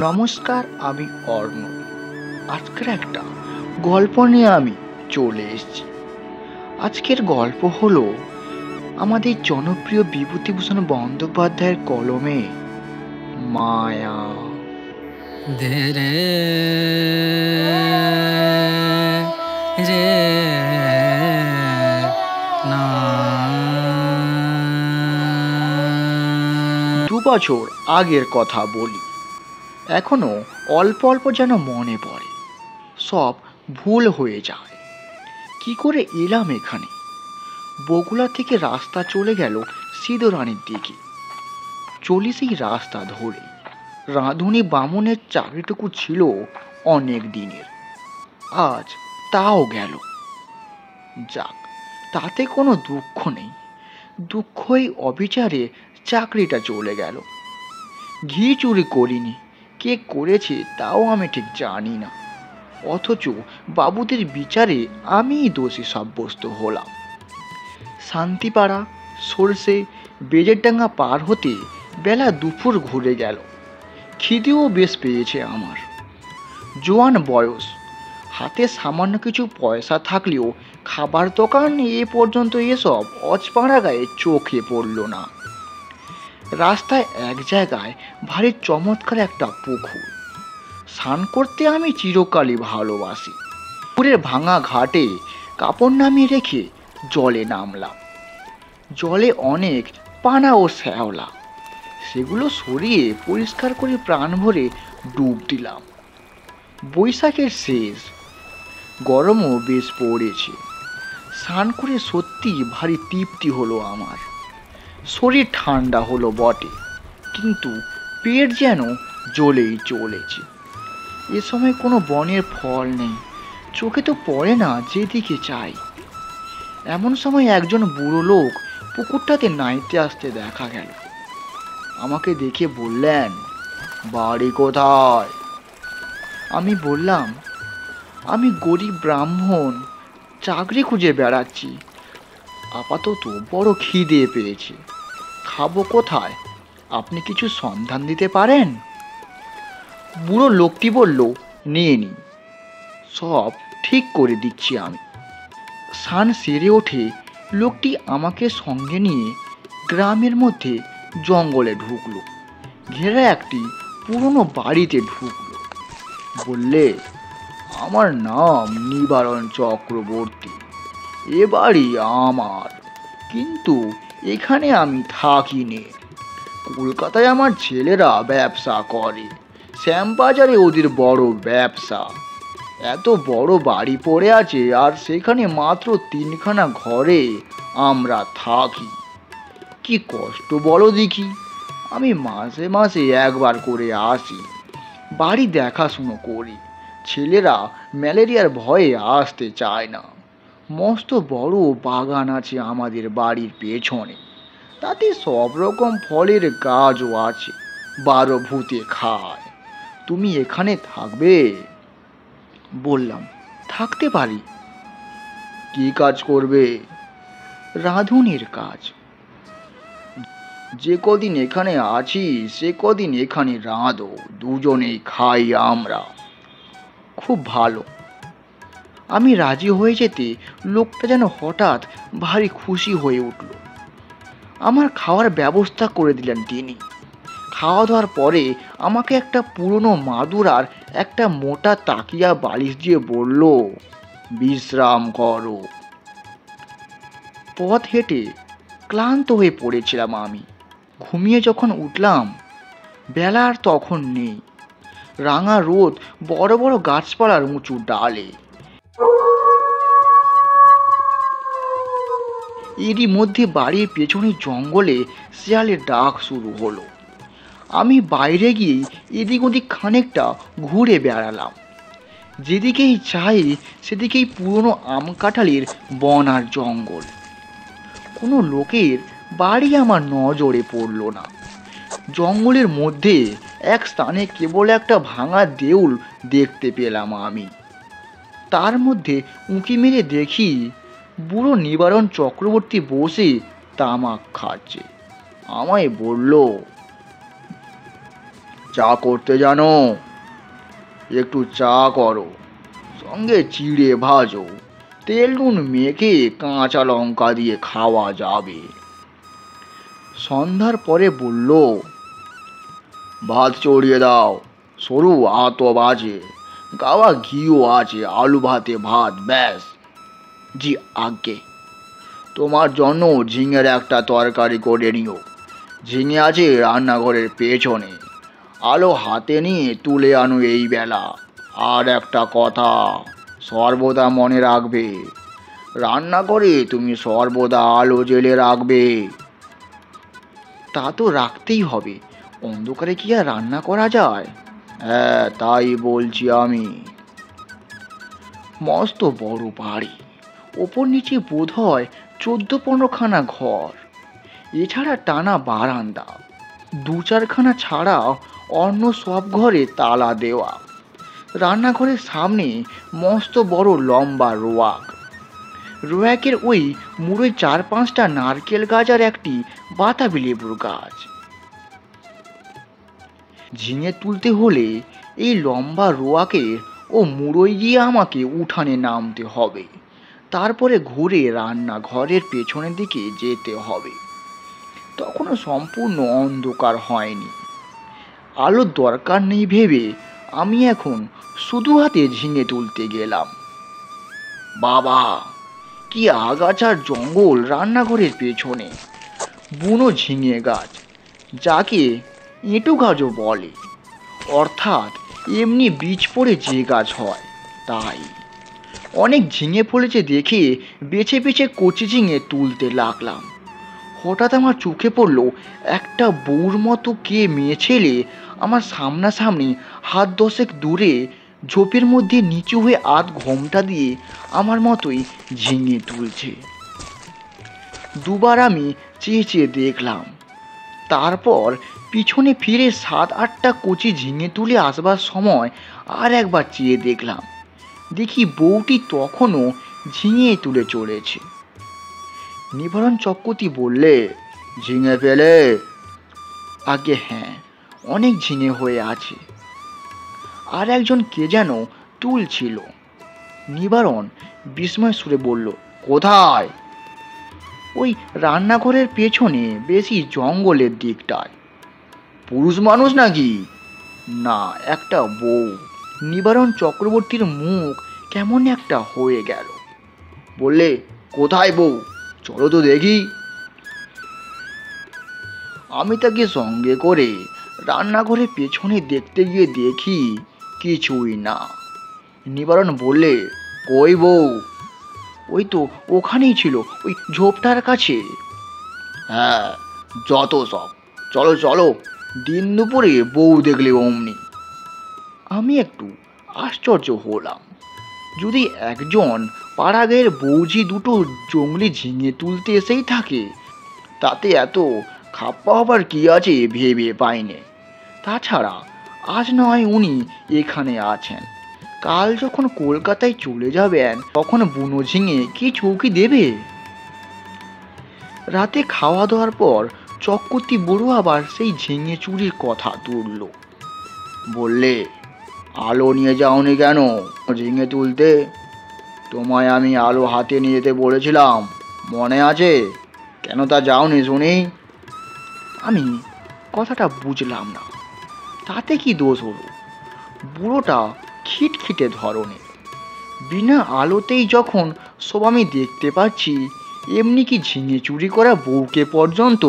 নমস্কার, আমি অর্ণব। আজকের একটা গল্প নিয়ে আমি চলে এসেছি। আজকের গল্প হলো আমাদের জনপ্রিয় বিভূতিভূষণ বন্দ্যোপাধ্যায়ের কলমে মায়া। ধীরে রে না। 2 বছর আগের কথা বলি। এখনো অল্প অল্প যেন মনে পড়ে, সব ভুল হয়ে যায়। কি করে এলাম এখানে? বগুড়া থেকে রাস্তা চলে গেল সিঁদুরানির দিকে। চলি সেই রাস্তা ধরে। রাঁধুনি বামুনের চাকরিটুকু ছিল অনেক দিনের, আজ তাও গেল। যাক, তাতে কোনো দুঃখ নেই। দুঃখই অবিচারে চাকরিটা চলে গেল। ঘি চুরি করিনি, কে করেছে তাও আমি ঠিক জানি না, অথচ বাবুদের বিচারে আমিই দোষী সাব্যস্ত হলাম। শান্তিপাড়া, সরষে, বেজেরডাঙ্গা পার হতে বেলা দুপুর ঘুরে গেল। খিদেও বেশ পেয়েছে আমার। জোয়ান বয়স, হাতে সামান্য কিছু পয়সা থাকলেও খাবার দোকান এ পর্যন্ত এসব অজপাড়া গায়ে চোখে পড়ল না। রাস্তায় এক জায়গায় ভারী চমৎকার একটা পুকুর। স্নান করতে আমি চিরকালই ভালোবাসি। পুকুরের ভাঙা ঘাটে কাপড় নামিয়ে রেখে জলে নামলাম। জলে অনেক পানা ও শ্যাওলা, সেগুলো সরিয়ে পরিষ্কার করে প্রাণ ভরে ডুব দিলাম। বৈশাখের শেষ, গরমও বেশ পড়েছে। স্নান করে সত্যি ভারী তৃপ্তি হলো আমার। শরীর ঠান্ডা হলো বটে, কিন্তু পেট যেন জ্বলেই চলেছে। এ সময় কোনো বনের ফল নেই, চোখে তো পড়ে না যেদিকে চাই। এমন সময় একজন বুড়ো লোক পুকুরটাতে নাইতে আসতে দেখা গেল। আমাকে দেখে বললেন, বাড়ি কোথায়? আমি বললাম, আমি গরিব ব্রাহ্মণ, চাকরি খুঁজে বেড়াচ্ছি। আপাতত বড় খিদে পেয়েছে, খাবো কোথায়? আপনি কিছু সন্ধান দিতে পারেন? বুড়ো লোকটি বলল, নিয়ে নি, সব ঠিক করে দিচ্ছি আমি। স্নান সেরে ওঠে লোকটি আমাকে সঙ্গে নিয়ে গ্রামের মধ্যে জঙ্গলে ঢুকলো। ঘেরা একটি পুরনো বাড়িতে ঢুকলো। বললে, আমার নাম নিবারণ চক্রবর্তী, এ বাড়ি আমার, কিন্তু এখানে আমি থাকি নে। কলকাতায় আমার ছেলেরা ব্যবসা করে, শ্যামবাজারে ওদের বড় ব্যবসা। এত বড় বাড়ি পড়ে আছে, আর সেখানে মাত্র 3খানা ঘরে আমরা থাকি। কি কষ্ট বলো দেখি। আমি মাসে মাসে একবার করে আসি, বাড়ি দেখাশুনো করি। ছেলেরা ম্যালেরিয়ার ভয়ে আসতে চায় না। মস্ত বড় বাগান আছে আমাদের বাড়ির পেছনে, তাতে সব রকম ফলের গাছও আছে, 12 ভূতে খায়। তুমি এখানে থাকবে? বললাম, থাকতে পারি। কি কাজ করবে? রাঁধুনির কাজ। যে কদিন এখানে আছি সে কদিন এখানে রাঁধো, দুজনেই খাই আমরা। খুব ভালো। আমি রাজি হয়ে যেতে লোকটা যেন হঠাৎ ভারী খুশি হয়ে উঠল। আমার খাওয়ার ব্যবস্থা করে দিলেন তিনি। খাওয়া দাওয়ার পরে আমাকে একটা পুরনো মাদুর আর একটা মোটা তাকিয়া বালিশ দিয়ে বলল, বিশ্রাম করো। পথ হেঁটে ক্লান্ত হয়ে পড়েছিলাম আমি। ঘুমিয়ে যখন উঠলাম, বেলা আর তখন নেই। রাঙা রোদ বড় বড় গাছপালার উঁচু ডালে। এরই মধ্যে বাড়ির পেছনের জঙ্গলে শেয়ালের ডাক শুরু হলো। আমি বাইরে গিয়ে এদিক ওদিক খানিকটা ঘুরে বেড়ালাম। যেদিকেই চাই সেদিকেই পুরনো আম কাঁঠালের বন আর জঙ্গল। কোনো লোকের বাড়ি আমার নজরে পড়ল না। জঙ্গলের মধ্যে এক স্থানে কেবল একটা ভাঙা দেউল দেখতে পেলাম আমি। তার মধ্যে উঁকি মেরে দেখি বুড়ো নিবারণ চক্রবর্তী বসে তামাক খাচ্ছে। আমায় বলল, চা করতে জানো? একটু চা করো, সঙ্গে চিড়ে ভাজো, তেল নুন মেখে কাঁচা লঙ্কা দিয়ে খাওয়া যাবে। সন্ধ্যার পরে বলল, ভাত চড়িয়ে দাও, সরু আতপ আছে, গাওয়া ঘিও আছে, আলু ভাতে ভাত, ব্যাস। জি আজ্ঞে। তোমার জন্য ঝিঙের একটা তরকারি করে নিও, ঝিঙে আছে রান্নাঘরের পেছনে, আলো হাতে নিয়ে তুলে আনো এই বেলা। আর একটা কথা সর্বদা মনে রাখবে, রান্নাঘরে তুমি সর্বদা আলো জ্বেলে রাখবে। তা তো রাখতেই হবে, অন্ধকারে কি আর রান্না করা যায়? হ্যাঁ, তাই বলছি আমি। মস্ত বড় বাড়ি, ওপর নিচে বোধ হয় 14-15খানা ঘর, এছাড়া টানা বারান্দা, 2-4খানা ছাড়া অন্য সব ঘরে তালা দেওয়া। রান্নাঘরের সামনে মস্ত বড় লম্বা রোয়াক, রোয়াকের ওই মুড়োয় 4-5টা নারকেল গাছ আর একটি বাতাবি লেবুর গাছ। ঝিঙে তুলতে হলে এই লম্বা রোয়াকের ও মুড়োয় গিয়ে আমাকে উঠানে নামতে হবে, তারপরে ঘুরে রান্নাঘরের পেছনের দিকে যেতে হবে। তখনও সম্পূর্ণ অন্ধকার হয়নি। আলোর দরকার নেই ভেবে আমি এখন শুধু হাতে ঝিঙে তুলতে গেলাম। বাবা, কি আগাছার জঙ্গল রান্নাঘরের পেছনে! বুনো ঝিঙে গাছ, যাকে এঁটো গাছও বলে, অর্থাৎ এমনি বীজ পড়ে যে গাছ হয় তাই। অনেক ঝিঙে ফলেছে দেখে বেছে বেছে কচি ঝিঙে তুলতে লাগলাম। হঠাৎ আমার চোখে পড়ল একটা বউর মতো কে মেয়ে ছেলে আমার সামনাসামনি হাত 10 দূরে ঝোপের মধ্যে নিচু হয়ে আধ ঘোমটা দিয়ে আমার মতোই ঝিঙে তুলছে। দুবার আমি চেয়ে চেয়ে দেখলাম, তারপর পিছনে ফিরে 7-8টা কচি ঝিঙে তুলে আসবার সময় আর একবার চেয়ে দেখলাম, দেখি বউটি তখনও ঝিঙে তুলে চলেছে। নিবারণ চক্রবর্তী বললে, ঝিঙে পেলে? আগে হ্যাঁ, অনেক ঝিঙে হয়ে আছে। আর একজন কে যেন তুলছিল। নিবারণ বিস্ময় সুরে বলল, কোথায়? ওই রান্নাঘরের পেছনে, বেশি জঙ্গলের দিকটায়। পুরুষ মানুষ নাকি? না, একটা বউ। নিবারণ চক্রবর্তীর মুখ কেমন একটা হয়ে গেল। বললে, কোথায় বউ? চলো তো দেখি। আমি তাকে সঙ্গে করে রান্নাঘরের পেছনে দেখতে গিয়ে দেখি কিছুই না। নিবারণ বললে, কই বউ? ওই তো ওখানেই ছিল, ওই ঝোপটার কাছে। হ্যাঁ, যত সব, চলো চলো, দিন দুপুরে বউ দেখলে অমনি। আমি একটু আশ্চর্য হলাম, যদি একজন পাড়াগাঁয়ের বৌজি দুটো জঙ্গলি ঝিঙে তুলতে এসেই থাকে, তাতে এত খাপ্পা হবার কি আছে ভেবে পাইনে। তাছাড়া আজ নয় উনি এখানে আছেন, কাল যখন কলকাতায় চলে যাবেন তখন বুনো ঝিঙে কি চৌকি দেবে? রাতে খাওয়া দাওয়ার পর চক্রবর্তী বুড়ো আবার সেই ঝিঙে চুরির কথা তুলল। বললে, আলো নিয়ে যাওনি কেন ঝিঙে তুলতে? তোমায় আমি আলো হাতে নিয়ে যেতে বলেছিলাম, মনে আছে? কেন তা যাওনি শুনি? আমি কথাটা বুঝলাম না। তাতে কি দোষ হলো? বুড়োটা খিটখিটে ধরনের, বিনা আলোতেই যখন সব আমি দেখতে পাচ্ছি, এমনি কি ঝিঙে চুরি করা বউকে পর্যন্ত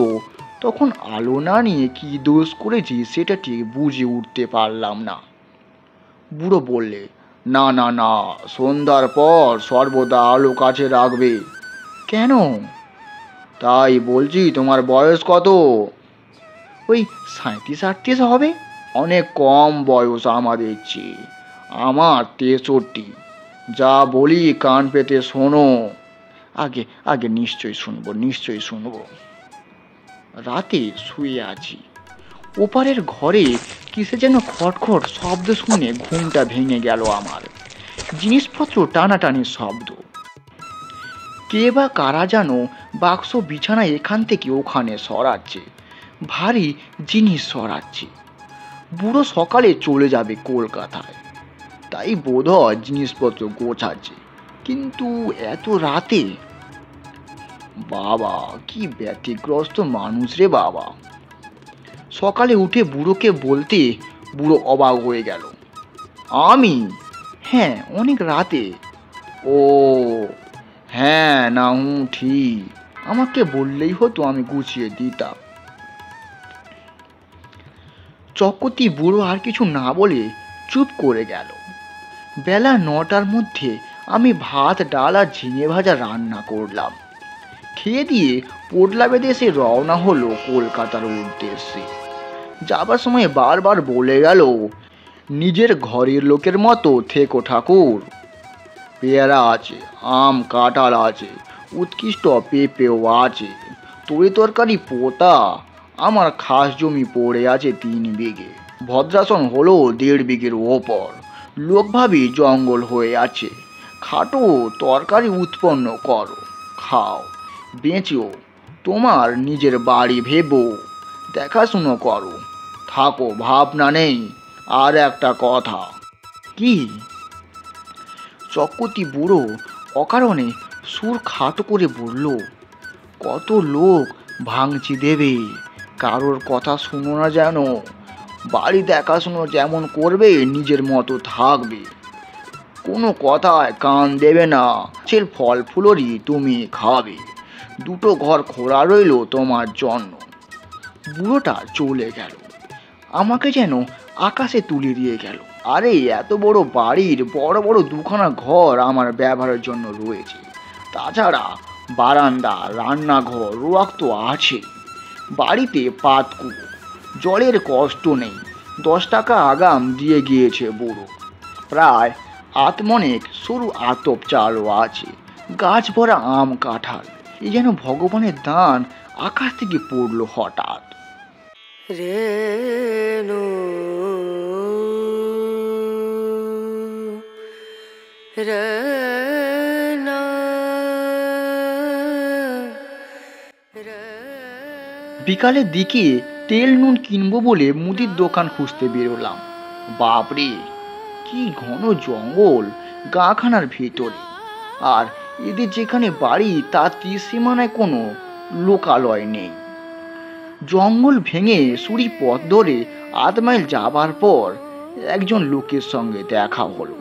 তখন আলো না নিয়ে কি দোষ করেছি সেটা ঠিক বুঝে উঠতে পারলাম না। বুড়ো বললে, না না না, সন্ধ্যার পর সর্বদা আলো কাছে রাখবে। কেন? তাই বলছি, তোমার বয়স কত? ওই 37-38 হবে। অনেক কম বয়স আমাদের চেয়ে। আমার 63। যা বলি কান পেতে শোনো। আগে আগে নিশ্চয়ই শুনবো, নিশ্চয়ই শুনবো। রাতে শুয়ে আছি, ওপারের ঘরে কিসে যেন খটখট শব্দ শুনে ঘুমটা ভেঙে গেল আমার। জিনিসপত্র টানাটানির শব্দ, কে বা কারা যেন বাক্স বিছানা এখান থেকে ওখানে সরাচ্ছে, ভারী জিনিস সরাচ্ছে। বুড়ো সকালে চলে যাবে কলকাতায়, তাই বোধহয় জিনিসপত্র গোছাচ্ছে। কিন্তু এত রাতে? বাবা, কি ব্যতিগ্রস্ত মানুষ রে বাবা। সকালে উঠে বুড়োকে বলতে বুড়ো অবাক হয়ে গেল। আমি? হ্যাঁ, অনেক রাতে। ও হ্যাঁ, না ঠিক, আমাকে বললেই হতো, আমি গুছিয়ে দিতাম। চক্রবর্তী বুড়ো আর কিছু না বলে চুপ করে গেল। বেলা 9টার মধ্যে আমি ভাত, ডাল আর ঝিঙে ভাজা রান্না করলাম। খেয়ে দিয়ে পোটলা বেঁধে সে রওনা হলো কলকাতার উদ্দেশ্যে। যাবার সময় বারবার বলে গেল, নিজের ঘরের লোকের মতো থেকো ঠাকুর। পেয়ারা আছে, আম কাঁঠাল আছে, উৎকৃষ্ট পেঁপেও আছে, তরি তরকারি পোতা। আমার খাস জমি পড়ে আছে 3 বিঘে, ভদ্রাসন হলো 1.5 বিঘের ওপর। লোকভাবী জঙ্গল হয়ে আছে। খাটো তরকারি উৎপন্ন করো, খাও, বেচো, তোমার নিজের বাড়ি ভেবো, দেখাশুনো করো, থাকো, ভাবনা নেই। আর একটা কথা। কি? চক্রবর্তী বুড়ো অকারণে সুর খাটো করে বলল, কত লোক ভাঙচি দেবে, কারোর কথা শুনো না যেন। বাড়ি দেখাশুনো যেমন করবে, নিজের মতো থাকবে, কোনো কথায় কান দেবে না। ছেল ফল ফুলরি তুমি খাবে, 2টো ঘর খোলা রইল তোমার জন্য। বুড়োটা চলে গেল, আমাকে যেন আকাশে তুলে দিয়ে গেল। আরে, এত বড় বাড়ির বড় বড় 2খানা ঘর আমার ব্যবহারের জন্য রয়েছে, তাছাড়া বারান্দা, রান্নাঘর, রোয়াক তো আছে। বাড়িতে পাতকুয়ো, জলের কষ্ট নেই। 10 টাকা আগাম দিয়ে গিয়েছে বুড়ো। প্রায় আতমনেক সরু আতপ চালও আছে। গাছ ভরা আম কাঁঠাল। এ যেন ভগবানের দান আকাশ থেকে পড়লো হঠাৎ। রেণু রেনা বিকালের দিকে তেল নুন কিনবো বলে মুদির দোকান খুঁজতে বেরোলাম। বাপরে, কি ঘন জঙ্গল গাখানার ভিতরে। আর এদের যেখানে বাড়ি তার ত্রিসীমানায় কোনো লোকালয় নেই। জঙ্গল ভেঙে সুরি পথ ধরে 8 মাইল যাবার পর একজন লোকের সঙ্গে দেখা হলো।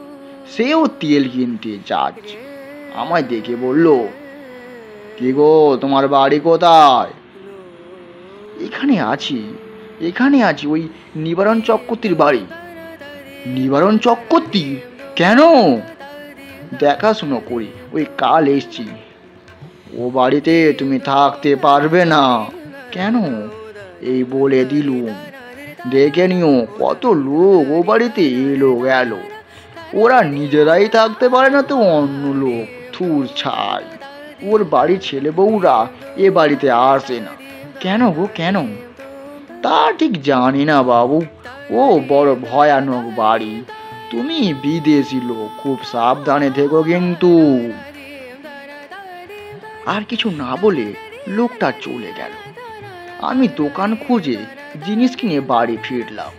সেও তেল কিনতে যাচ্ছে। আমায় দেখে বলল, কি গো, তোমার বাড়ি কোথায়? এখানে আছি, ওই নিবারণ চক্রবর্তীর বাড়ি। নিবারণ চক্রবর্তী? কেন? দেখাশুনো করি, ওই কাল এসছি। ও বাড়িতে তুমি থাকতে পারবে না। কেন? এই বলে দিলুম। দেখে নিও, কত লোক ও বাড়িতে এলো গেল। ওরা নিজেরাই থাকতে পারে না তো অন্য লোক থুর ছাই। ওর বাড়ির ছেলে বউরা এ বাড়িতে আসে না। কেন গো, কেন? তা ঠিক জানি না বাবু, ও বড় ভয়ানক বাড়ি। তুমি বিদেশি লোক, খুব সাবধানে থেকো কিন্তু। আর কিছু না বলে লোকটা চলে গেল। আমি দোকান খুঁজে জিনিস কিনে বাড়ি ফিরলাম।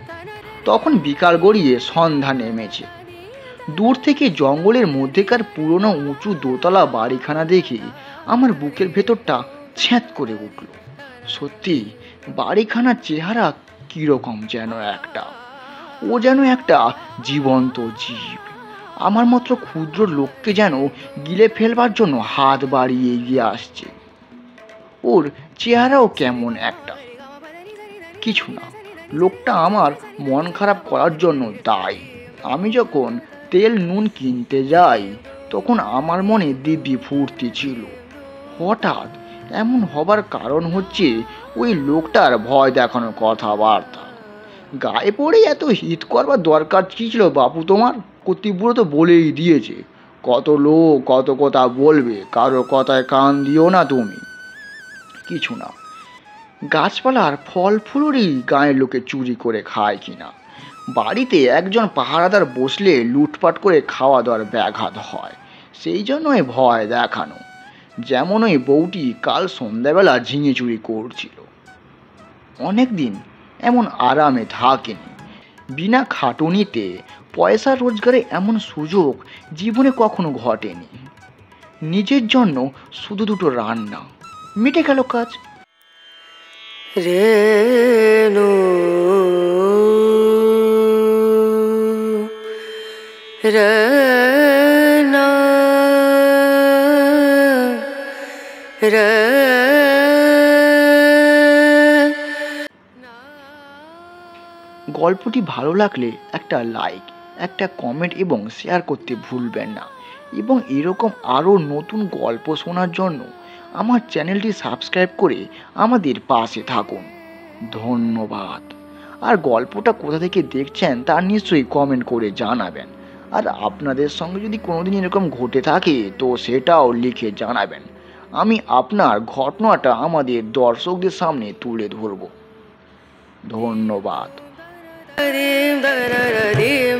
তখন বিকাল গড়িয়ে সন্ধ্যা নেমেছে। দূর থেকে জঙ্গলের মধ্যেকার পুরনো উঁচু দোতলা বাড়িখানা দেখে আমার বুকের ভেতরটা ছ্যাঁত করে উঠল। সত্যি, বাড়িখানার চেহারা কিরকম যেন একটা। ও যেন একটা জীবন্ত জীব, আমার মতো ক্ষুদ্র লোককে যেন গিলে ফেলবার জন্য হাত বাড়িয়ে এগিয়ে আসছে। ওর চেহারাও কেমন একটা। কিছু না, লোকটা আমার মন খারাপ করার জন্য দায়ী। আমি যখন তেল নুন কিনতে যাই তখন আমার মনে দিব্যি ফুর্তি ছিল। হঠাৎ এমন হবার কারণ হচ্ছে ওই লোকটার ভয় দেখানোর কথাবার্তা। গায়ে পড়ে এত হিত করবার দরকার কী ছিল বাপু তোমার? কর্তৃপুরো তো বলেই দিয়েছে, কত লোক কত কথা বলবে, কারো কথায় কান দিও না তুমি। কিছু না, গাছপালার ফল ফুলুরই গাঁয়ের লোকে চুরি করে খায় কিনা। বাড়িতে একজন পাহারাদার বসলে লুটপাট করে খাওয়া দাওয়ার ব্যাঘাত হয়, সেই জন্যই ভয় দেখানো। যেমন ওই বউটি কাল সন্ধ্যাবেলা ঝিঙে চুরি করছিল। অনেক দিন এমন আরামে থাকেনি। বিনা খাটুনিতে পয়সা রোজগারে এমন সুযোগ জীবনে কখনো ঘটেনি। নিজের জন্য শুধু দুটো রান্না, মিটে গেল কাজ। রেণু রনা রে। গল্পটি ভালো লাগলে একটা লাইক, একটা কমেন্ট এবং শেয়ার করতে ভুলবেন না। এবং এরকম আরও নতুন গল্প শোনার জন্য আমার চ্যানেলটি সাবস্ক্রাইব করে আমাদের পাশে থাকুন। ধন্যবাদ। আর গল্পটা কোথা থেকে দেখছেন তা নিশ্চয়ই কমেন্ট করে জানাবেন। আর আপনাদের সঙ্গে যদি কোনোদিন এরকম ঘটে থাকে তো সেটাও লিখে জানাবেন। আমি আপনার ঘটনাটা আমাদের দর্শকদের সামনে তুলে ধরব। ধন্যবাদ। রে